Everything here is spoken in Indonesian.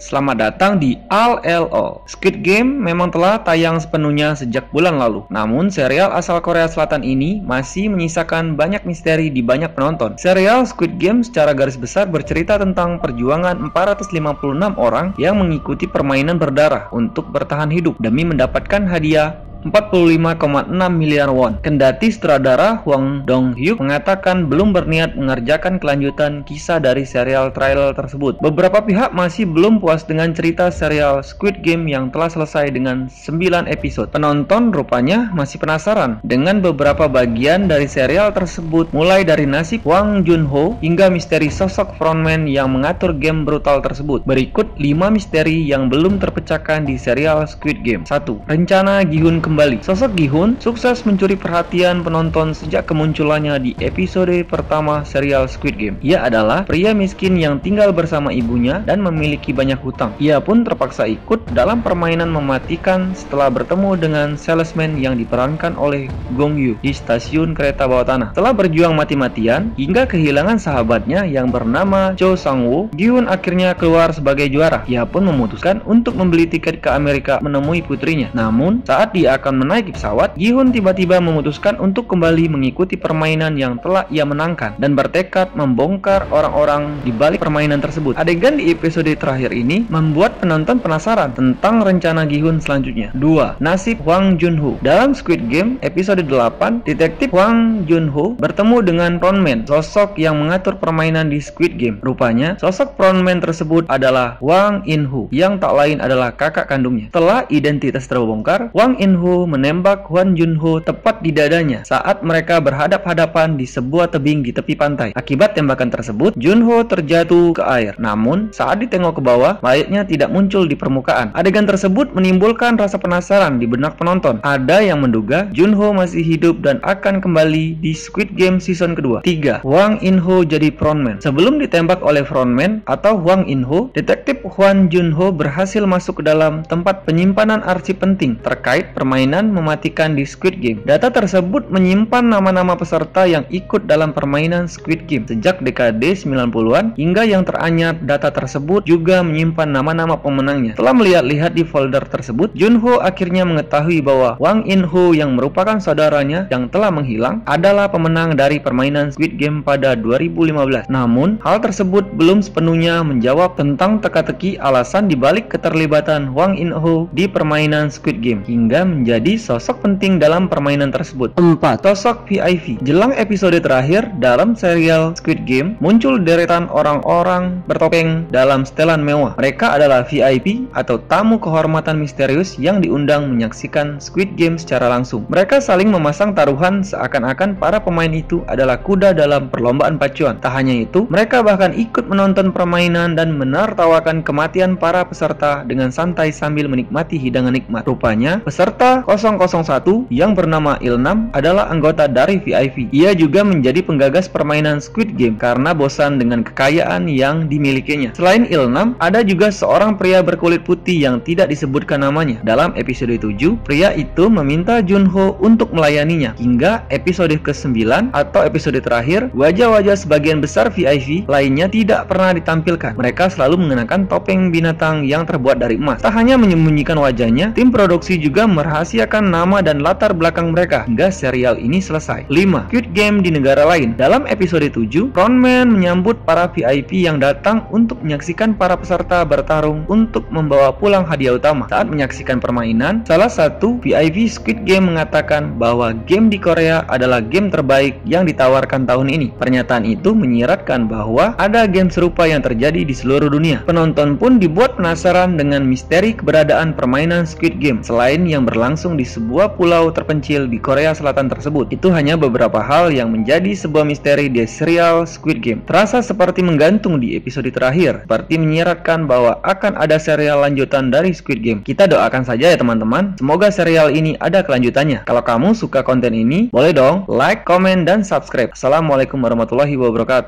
Selamat datang di ALLO. Squid Game memang telah tayang sepenuhnya sejak bulan lalu. Namun, serial asal Korea Selatan ini masih menyisakan banyak misteri di banyak penonton. Serial Squid Game secara garis besar bercerita tentang perjuangan 456 orang yang mengikuti permainan berdarah untuk bertahan hidup demi mendapatkan hadiah 45,6 miliar won. Kendati sutradara Hwang Dong-hyuk mengatakan belum berniat mengerjakan kelanjutan kisah dari serial trailer tersebut. Beberapa pihak masih belum puas dengan cerita serial Squid Game yang telah selesai dengan 9 episode. Penonton rupanya masih penasaran dengan beberapa bagian dari serial tersebut, mulai dari nasib Hwang Jun-ho hingga misteri sosok frontman yang mengatur game brutal tersebut. Berikut 5 misteri yang belum terpecahkan di serial Squid Game. 1. Rencana Gi-hun kembali. Sosok Gi-hun sukses mencuri perhatian penonton sejak kemunculannya di episode pertama serial Squid Game. Ia adalah pria miskin yang tinggal bersama ibunya dan memiliki banyak hutang. Ia pun terpaksa ikut dalam permainan mematikan setelah bertemu dengan salesman yang diperankan oleh Gong Yoo di stasiun kereta bawah tanah. Setelah berjuang mati-matian hingga kehilangan sahabatnya yang bernama Cho Sang-woo, Gi-hun akhirnya keluar sebagai juara. Ia pun memutuskan untuk membeli tiket ke Amerika menemui putrinya. Namun, saat dia akan menaiki pesawat, Gi-hun tiba-tiba memutuskan untuk kembali mengikuti permainan yang telah ia menangkan dan bertekad membongkar orang-orang di balik permainan tersebut. Adegan di episode terakhir ini membuat penonton penasaran tentang rencana Gi-hun selanjutnya. 2. Nasib Hwang Jun-ho. Dalam Squid Game episode 8, detektif Hwang Jun-ho bertemu dengan frontman, sosok yang mengatur permainan di Squid Game. Rupanya, sosok frontman tersebut adalah Hwang In-ho, yang tak lain adalah kakak kandungnya. Setelah identitas terbongkar, Hwang In-ho menembak Hwang Jun-ho tepat di dadanya saat mereka berhadap-hadapan di sebuah tebing di tepi pantai. Akibat tembakan tersebut, Jun-ho terjatuh ke air. Namun, saat ditengok ke bawah, mayatnya tidak muncul di permukaan. Adegan tersebut menimbulkan rasa penasaran di benak penonton. Ada yang menduga Jun-ho masih hidup dan akan kembali di Squid Game season kedua. 3. Hwang In-ho jadi frontman. Sebelum ditembak oleh frontman atau Hwang In-ho, detektif Hwang Jun-ho berhasil masuk ke dalam tempat penyimpanan arsip penting terkait permainan mematikan di Squid Game. Data tersebut menyimpan nama-nama peserta yang ikut dalam permainan Squid Game sejak dekade 90-an hingga yang teranyar. Data tersebut juga menyimpan nama-nama pemenangnya. Setelah melihat-lihat di folder tersebut, Jun-ho akhirnya mengetahui bahwa Hwang In-ho yang merupakan saudaranya yang telah menghilang adalah pemenang dari permainan Squid Game pada 2015. Namun, hal tersebut belum sepenuhnya menjawab tentang teka-teki alasan dibalik keterlibatan Hwang In-ho di permainan Squid Game hingga menjadi sosok penting dalam permainan tersebut. 4. Sosok VIP. Jelang episode terakhir dalam serial Squid Game, muncul deretan orang-orang bertopeng dalam setelan mewah. Mereka adalah VIP atau tamu kehormatan misterius yang diundang menyaksikan Squid Game secara langsung. Mereka saling memasang taruhan seakan-akan para pemain itu adalah kuda dalam perlombaan pacuan. Tak hanya itu, mereka bahkan ikut menonton permainan dan menertawakan kematian para peserta dengan santai sambil menikmati hidangan nikmat. Rupanya, peserta 001 yang bernama Ilnam adalah anggota dari VIP. Ia juga menjadi penggagas permainan Squid Game karena bosan dengan kekayaan yang dimilikinya. Selain Ilnam, ada juga seorang pria berkulit putih yang tidak disebutkan namanya. Dalam episode 7, pria itu meminta Jun-ho untuk melayaninya. Hingga episode ke-9 atau episode terakhir, wajah-wajah sebagian besar VIP lainnya tidak pernah ditampilkan. Mereka selalu mengenakan topeng binatang yang terbuat dari emas. Tak hanya menyembunyikan wajahnya, tim produksi juga merahasiakan nama dan latar belakang mereka hingga serial ini selesai. 5. Squid Game di negara lain. Dalam episode 7, frontman menyambut para VIP yang datang untuk menyaksikan para peserta bertarung untuk membawa pulang hadiah utama. Saat menyaksikan permainan, salah satu VIP Squid Game mengatakan bahwa game di Korea adalah game terbaik yang ditawarkan tahun ini. Pernyataan itu menyiratkan bahwa ada game serupa yang terjadi di seluruh dunia. Penonton pun dibuat penasaran dengan misteri keberadaan permainan Squid Game selain yang berlangsung di sebuah pulau terpencil di Korea Selatan tersebut. Itu hanya beberapa hal yang menjadi sebuah misteri di serial Squid Game. Terasa seperti menggantung di episode terakhir, seperti menyiratkan bahwa akan ada serial lanjutan dari Squid Game. Kita doakan saja ya teman-teman, semoga serial ini ada kelanjutannya. Kalau kamu suka konten ini, boleh dong like, komen, dan subscribe. Assalamualaikum warahmatullahi wabarakatuh.